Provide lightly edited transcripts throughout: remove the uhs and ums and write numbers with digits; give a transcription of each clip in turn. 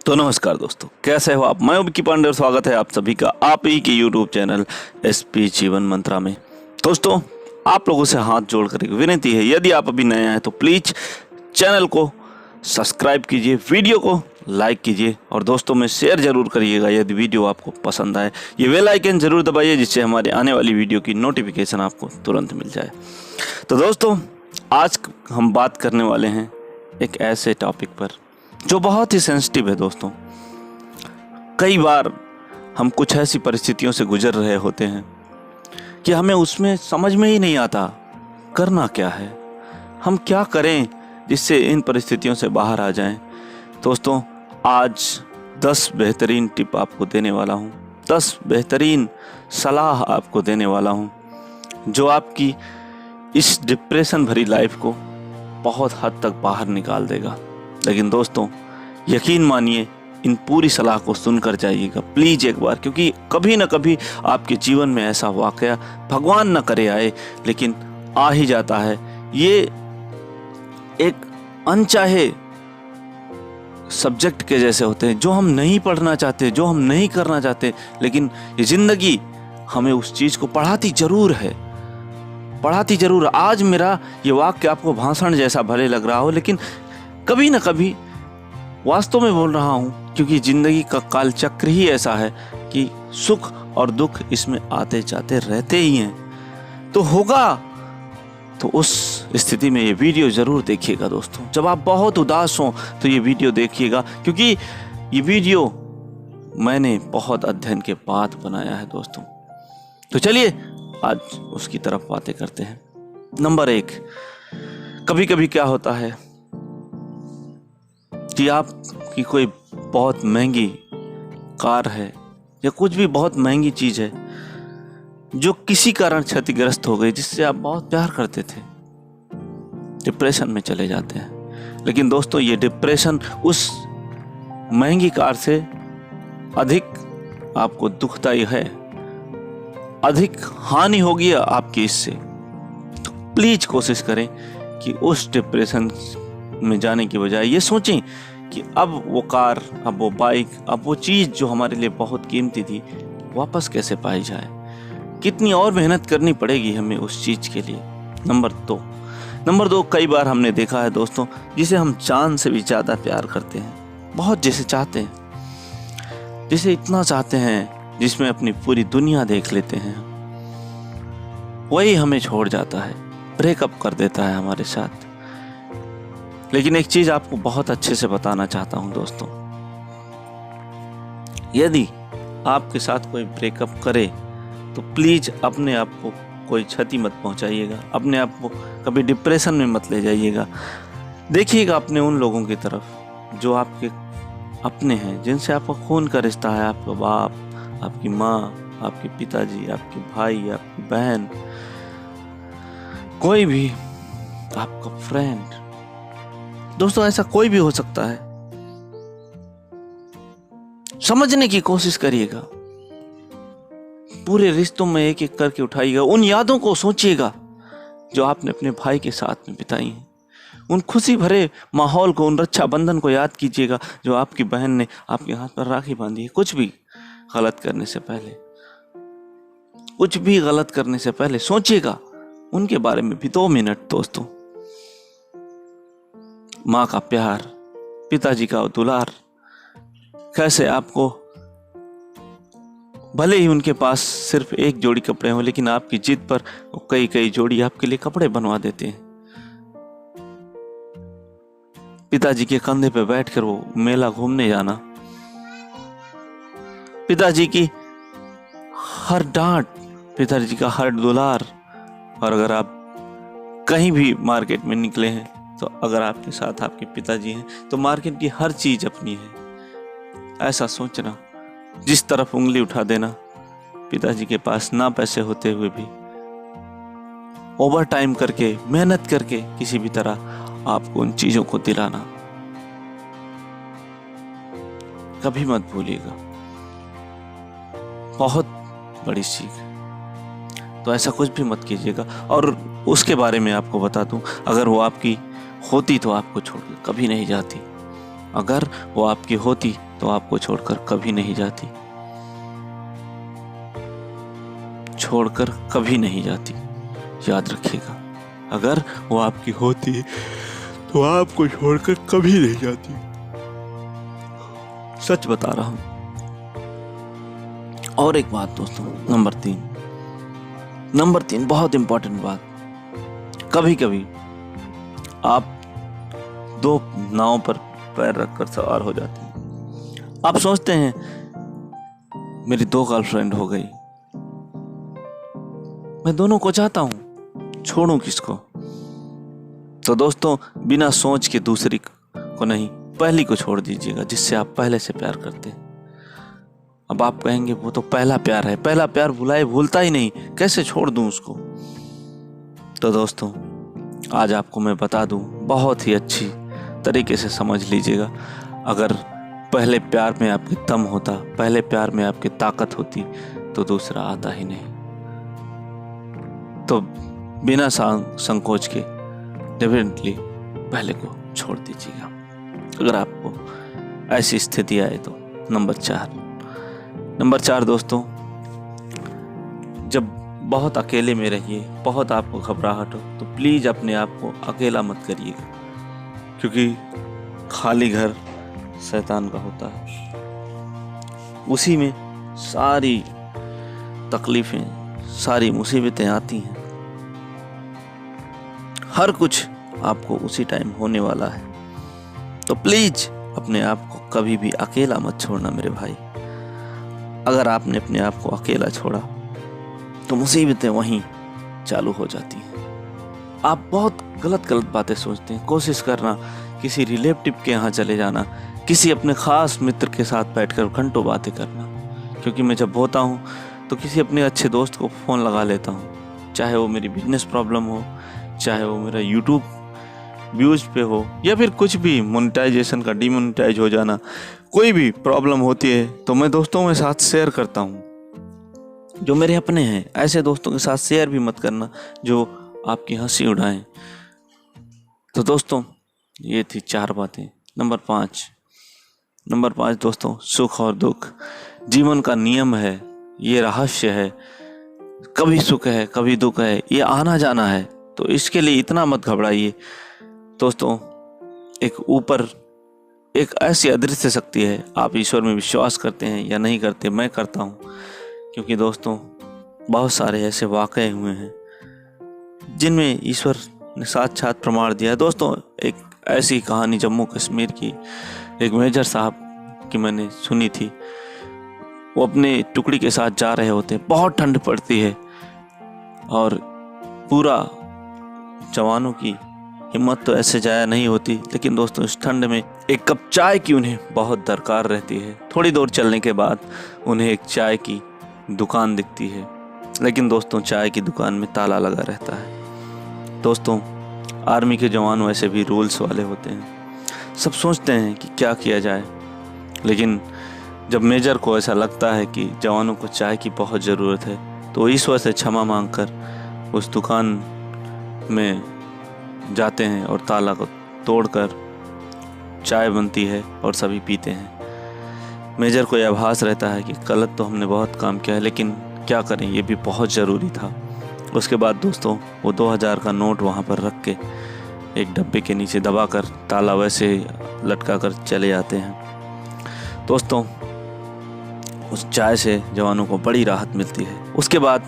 तो नमस्कार दोस्तों, कैसे हो आप। मैं विक्की पांडे और स्वागत है आप सभी का आप ही के यूट्यूब चैनल एसपी जीवन मंत्रा में। दोस्तों, आप लोगों से हाथ जोड़कर एक विनती है, यदि आप अभी नए हैं तो प्लीज़ चैनल को सब्सक्राइब कीजिए, वीडियो को लाइक कीजिए और दोस्तों में शेयर ज़रूर करिएगा यदि वीडियो आपको पसंद आए। ये बेल आइकन ज़रूर दबाइए जिससे हमारे आने वाली वीडियो की नोटिफिकेशन आपको तुरंत मिल जाए। तो दोस्तों, आज हम बात करने वाले हैं एक ऐसे टॉपिक पर जो बहुत ही सेंसिटिव है। दोस्तों, कई बार हम कुछ ऐसी परिस्थितियों से गुजर रहे होते हैं कि हमें उसमें समझ में ही नहीं आता करना क्या है, हम क्या करें जिससे इन परिस्थितियों से बाहर आ जाएं। दोस्तों, आज 10 बेहतरीन टिप आपको देने वाला हूं, 10 बेहतरीन सलाह आपको देने वाला हूं जो आपकी इस डिप्रेशन भरी लाइफ को बहुत हद तक बाहर निकाल देगा। लेकिन दोस्तों, यकीन मानिए, इन पूरी सलाह को सुनकर जाइएगा प्लीज़ एक बार, क्योंकि कभी ना कभी आपके जीवन में ऐसा वाकया भगवान न करे आए, लेकिन आ ही जाता है। ये एक अनचाहे सब्जेक्ट के जैसे होते हैं जो हम नहीं पढ़ना चाहते, जो हम नहीं करना चाहते, लेकिन ये ज़िंदगी हमें उस चीज़ को पढ़ाती ज़रूर है, पढ़ाती ज़रूर। आज मेरा ये वाक्य आपको भाषण जैसा भले लग रहा हो, लेकिन कभी ना कभी वास्तव में बोल रहा हूँ, क्योंकि ज़िंदगी का काल चक्र ही ऐसा है कि सुख और दुख इसमें आते जाते रहते ही हैं। तो होगा तो उस स्थिति में ये वीडियो ज़रूर देखिएगा दोस्तों। जब आप बहुत उदास हों तो ये वीडियो देखिएगा, क्योंकि ये वीडियो मैंने बहुत अध्ययन के बाद बनाया है दोस्तों। तो चलिए आज उसकी तरफ बातें करते हैं। नंबर 1, कभी कभी क्या होता है कि आपकी कोई बहुत महंगी कार है या कुछ भी बहुत महंगी चीज़ है जो किसी कारण क्षतिग्रस्त हो गई, जिससे आप बहुत प्यार करते थे, डिप्रेशन में चले जाते हैं। लेकिन दोस्तों, ये डिप्रेशन उस महंगी कार से अधिक आपको दुखदाई है, अधिक हानि होगी आपकी इससे। तो प्लीज कोशिश करें कि उस डिप्रेशन में जाने की बजाय ये सोचें कि अब वो कार, अब वो बाइक, अब वो चीज़ जो हमारे लिए बहुत कीमती थी वापस कैसे पाई जाए, कितनी और मेहनत करनी पड़ेगी हमें उस चीज़ के लिए। नंबर दो, कई बार हमने देखा है दोस्तों, जिसे हम जान से भी ज़्यादा प्यार करते हैं, बहुत जिसे चाहते हैं, जिसे इतना चाहते हैं, जिसमें अपनी पूरी दुनिया देख लेते हैं, वही हमें छोड़ जाता है, ब्रेकअप कर देता है हमारे साथ। लेकिन एक चीज आपको बहुत अच्छे से बताना चाहता हूं दोस्तों, यदि आपके साथ कोई ब्रेकअप करे तो प्लीज अपने आप को कोई क्षति मत पहुंचाइएगा, अपने आप को कभी डिप्रेशन में मत ले जाइएगा। देखिएगा अपने उन लोगों की तरफ जो आपके अपने हैं, जिनसे आपका खून का रिश्ता है, आपका बाप, आपकी माँ, आपके पिताजी, आपके भाई, आपकी बहन, कोई भी, आपका फ्रेंड। दोस्तों, ऐसा कोई भी हो सकता है। समझने की कोशिश करिएगा, पूरे रिश्तों में एक एक करके उठाइएगा, उन यादों को सोचिएगा जो आपने अपने भाई के साथ में बिताई हैं, उन खुशी भरे माहौल को, उन रक्षाबंधन को याद कीजिएगा जो आपकी बहन ने आपके हाथ पर राखी बांधी है। कुछ भी गलत करने से पहले सोचिएगा उनके बारे में भी 2 मिनट दोस्तों। माँ का प्यार, पिताजी का दुलार, कैसे आपको, भले ही उनके पास सिर्फ एक जोड़ी कपड़े हों, लेकिन आपकी जिद पर वो कई जोड़ी आपके लिए कपड़े बनवा देते हैं। पिताजी के कंधे पे बैठकर वो मेला घूमने जाना, पिताजी की हर डांट, पिताजी का हर दुलार। और अगर आप कहीं भी मार्केट में निकले हैं तो अगर आपके साथ आपके पिताजी हैं तो मार्केट की हर चीज अपनी है। ऐसा सोचना, जिस तरफ उंगली उठा देना, पिताजी के पास ना पैसे होते हुए भी ओवर टाइम करके, मेहनत करके किसी भी तरह आपको उन चीजों को दिलाना, कभी मत भूलिएगा। बहुत बड़ी सीख। तो ऐसा कुछ भी मत कीजिएगा। और उसके बारे में आपको बता दूं, अगर वो आपकी होती तो आपको छोड़कर कभी नहीं जाती। अगर वो आपकी होती तो आपको छोड़कर कभी नहीं जाती, छोड़कर कभी नहीं जाती, याद रखिएगा। अगर वो आपकी होती तो आपको छोड़कर कभी नहीं जाती, सच बता रहा हूं। और एक बात दोस्तों, नंबर तीन बहुत इंपॉर्टेंट बात, कभी कभी आप दो नाव पर पैर रखकर सवार हो जाते हैं। आप सोचते हैं मेरी 2 गर्लफ्रेंड हो गई, मैं दोनों को चाहता हूं, छोड़ूं किसको? तो दोस्तों बिना सोच के दूसरी को नहीं, पहली को छोड़ दीजिएगा जिससे आप पहले से प्यार करते हैं। अब आप कहेंगे वो तो पहला प्यार है, पहला प्यार भूलता ही नहीं, कैसे छोड़ दूं उसको? तो दोस्तों आज आपको मैं बता दूं, बहुत ही अच्छी तरीके से समझ लीजिएगा। अगर पहले प्यार में आपकी दम होता, पहले प्यार में आपकी ताकत होती तो दूसरा आता ही नहीं। तो बिना संकोच के डेफिनेटली पहले को छोड़ दीजिएगा अगर आपको ऐसी स्थिति आए तो। नंबर चार दोस्तों, जब बहुत अकेले में रहिए, बहुत आपको घबराहट हो तो प्लीज़ अपने आप को अकेला मत करिएगा, क्योंकि खाली घर शैतान का होता है। उसी में सारी तकलीफें, सारी मुसीबतें आती हैं। हर कुछ आपको उसी टाइम होने वाला है। तो प्लीज अपने आप को कभी भी अकेला मत छोड़ना मेरे भाई। अगर आपने अपने आप को अकेला छोड़ा तो मुसीबतें वहीं चालू हो जाती हैं। आप बहुत गलत बातें सोचते हैं। कोशिश करना किसी रिलेटिव के यहाँ चले जाना, किसी अपने खास मित्र के साथ बैठकर घंटों बातें करना। क्योंकि मैं जब होता हूँ तो किसी अपने अच्छे दोस्त को फ़ोन लगा लेता हूँ, चाहे वो मेरी बिजनेस प्रॉब्लम हो, चाहे वो मेरा यूट्यूब व्यूज़ पे हो, या फिर कुछ भी मोनेटाइजेशन का डीमोनेटाइज हो जाना, कोई भी प्रॉब्लम होती है तो मैं दोस्तों के साथ शेयर करता हूँ जो मेरे अपने हैं। ऐसे दोस्तों के साथ शेयर भी मत करना जो आपकी हंसी उड़ाएं। तो दोस्तों ये थी 4 बातें। नंबर 5 दोस्तों, सुख और दुख जीवन का नियम है, ये रहस्य है। कभी सुख है कभी दुख है, ये आना जाना है। तो इसके लिए इतना मत घबराइए दोस्तों। एक ऐसी अदृश्य शक्ति है। आप ईश्वर में विश्वास करते हैं या नहीं करते, मैं करता हूँ, क्योंकि दोस्तों बहुत सारे ऐसे वाक़ये हुए हैं जिनमें ईश्वर ने साक्षात प्रमाण दिया है। दोस्तों एक ऐसी कहानी जम्मू कश्मीर की एक मेजर साहब की मैंने सुनी थी। वो अपने टुकड़ी के साथ जा रहे होते हैं, बहुत ठंड पड़ती है और पूरा जवानों की हिम्मत तो ऐसे जाया नहीं होती, लेकिन दोस्तों इस ठंड में एक कप चाय की उन्हें बहुत दरकार रहती है। थोड़ी दूर चलने के बाद उन्हें एक चाय की दुकान दिखती है, लेकिन दोस्तों चाय की दुकान में ताला लगा रहता है। दोस्तों आर्मी के जवान वैसे भी रूल्स वाले होते हैं, सब सोचते हैं कि क्या किया जाए, लेकिन जब मेजर को ऐसा लगता है कि जवानों को चाय की बहुत ज़रूरत है तो ईश्वर से क्षमा मांगकर उस दुकान में जाते हैं और ताला को तोड़कर चाय बनती है और सभी पीते हैं। मेजर को यह आभास रहता है कि गलत तो हमने बहुत काम किया है, लेकिन क्या करें, ये भी बहुत ज़रूरी था। उसके बाद दोस्तों वो 2000 का नोट वहाँ पर रख के एक डब्बे के नीचे दबाकर ताला वैसे लटका कर चले जाते हैं। दोस्तों उस चाय से जवानों को बड़ी राहत मिलती है। उसके बाद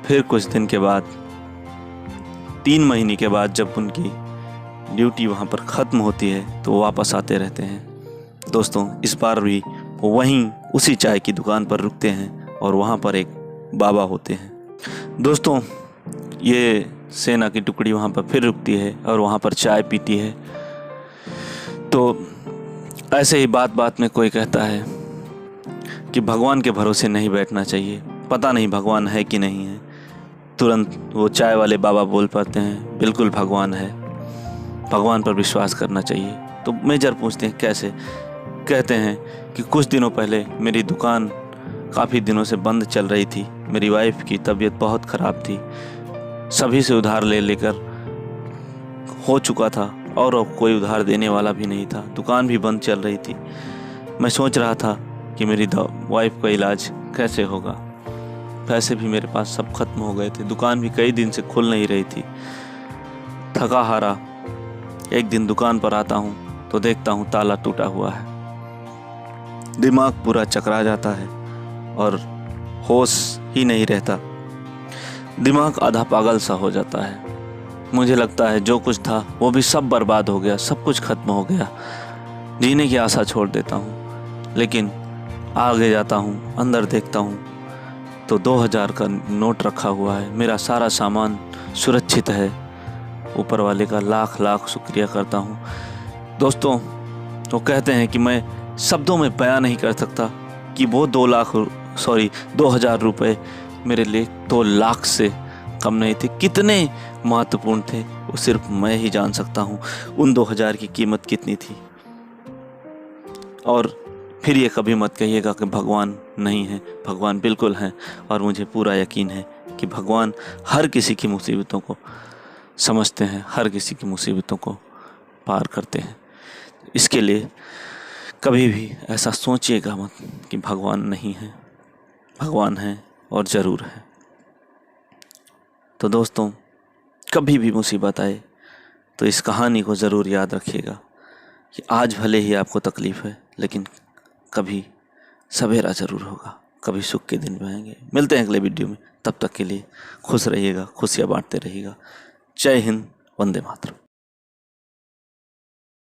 फिर कुछ दिन के बाद 3 महीने के बाद जब उनकी ड्यूटी वहाँ पर ख़त्म होती है तो वो वापस आते रहते हैं। दोस्तों इस बार भी वो वहीं उसी चाय की दुकान पर रुकते हैं और वहाँ पर एक बाबा होते हैं। दोस्तों ये सेना की टुकड़ी वहाँ पर फिर रुकती है और वहाँ पर चाय पीती है। तो ऐसे ही बात में कोई कहता है कि भगवान के भरोसे नहीं बैठना चाहिए, पता नहीं भगवान है कि नहीं है। तुरंत वो चाय वाले बाबा बोल पाते हैं, बिल्कुल भगवान है, भगवान पर विश्वास करना चाहिए। तो मेजर पूछते हैं कैसे? कहते हैं कि कुछ दिनों पहले मेरी दुकान काफ़ी दिनों से बंद चल रही थी, मेरी वाइफ की तबीयत बहुत ख़राब थी, सभी से उधार ले लेकर हो चुका था और कोई उधार देने वाला भी नहीं था, दुकान भी बंद चल रही थी। मैं सोच रहा था कि मेरी वाइफ का इलाज कैसे होगा। पैसे भी मेरे पास सब खत्म हो गए थे, दुकान भी कई दिन से खुल नहीं रही थी। थका हारा एक दिन दुकान पर आता हूँ तो देखता हूँ ताला टूटा हुआ है। दिमाग पूरा चकरा जाता है और होश ही नहीं रहता, दिमाग आधा पागल सा हो जाता है। मुझे लगता है जो कुछ था वो भी सब बर्बाद हो गया, सब कुछ खत्म हो गया। जीने की आशा छोड़ देता हूँ, लेकिन आगे जाता हूँ, अंदर देखता हूँ तो 2000 का नोट रखा हुआ है। मेरा सारा सामान सुरक्षित है। ऊपर वाले का लाख लाख शुक्रिया करता हूँ। दोस्तों, वो कहते हैं कि मैं शब्दों में बयां नहीं कर सकता कि वो 2000 रुपये मेरे लिए 2 लाख से कम नहीं थे, कितने महत्वपूर्ण थे वो सिर्फ मैं ही जान सकता हूँ। उन 2000 की कीमत कितनी थी। और फिर ये कभी मत कहिएगा कि भगवान नहीं है, भगवान बिल्कुल हैं। और मुझे पूरा यकीन है कि भगवान हर किसी की मुसीबतों को समझते हैं, हर किसी की मुसीबतों को पार करते हैं। इसके लिए कभी भी ऐसा सोचिएगा मत कि भगवान नहीं है, भगवान है और ज़रूर है। तो दोस्तों, कभी भी मुसीबत आए तो इस कहानी को ज़रूर याद रखिएगा कि आज भले ही आपको तकलीफ़ है, लेकिन कभी सवेरा ज़रूर होगा, कभी सुख के दिन भी आएंगे। मिलते हैं अगले वीडियो में, तब तक के लिए खुश रहिएगा, खुशियाँ बांटते रहिएगा। जय हिंद, वंदे मातरम।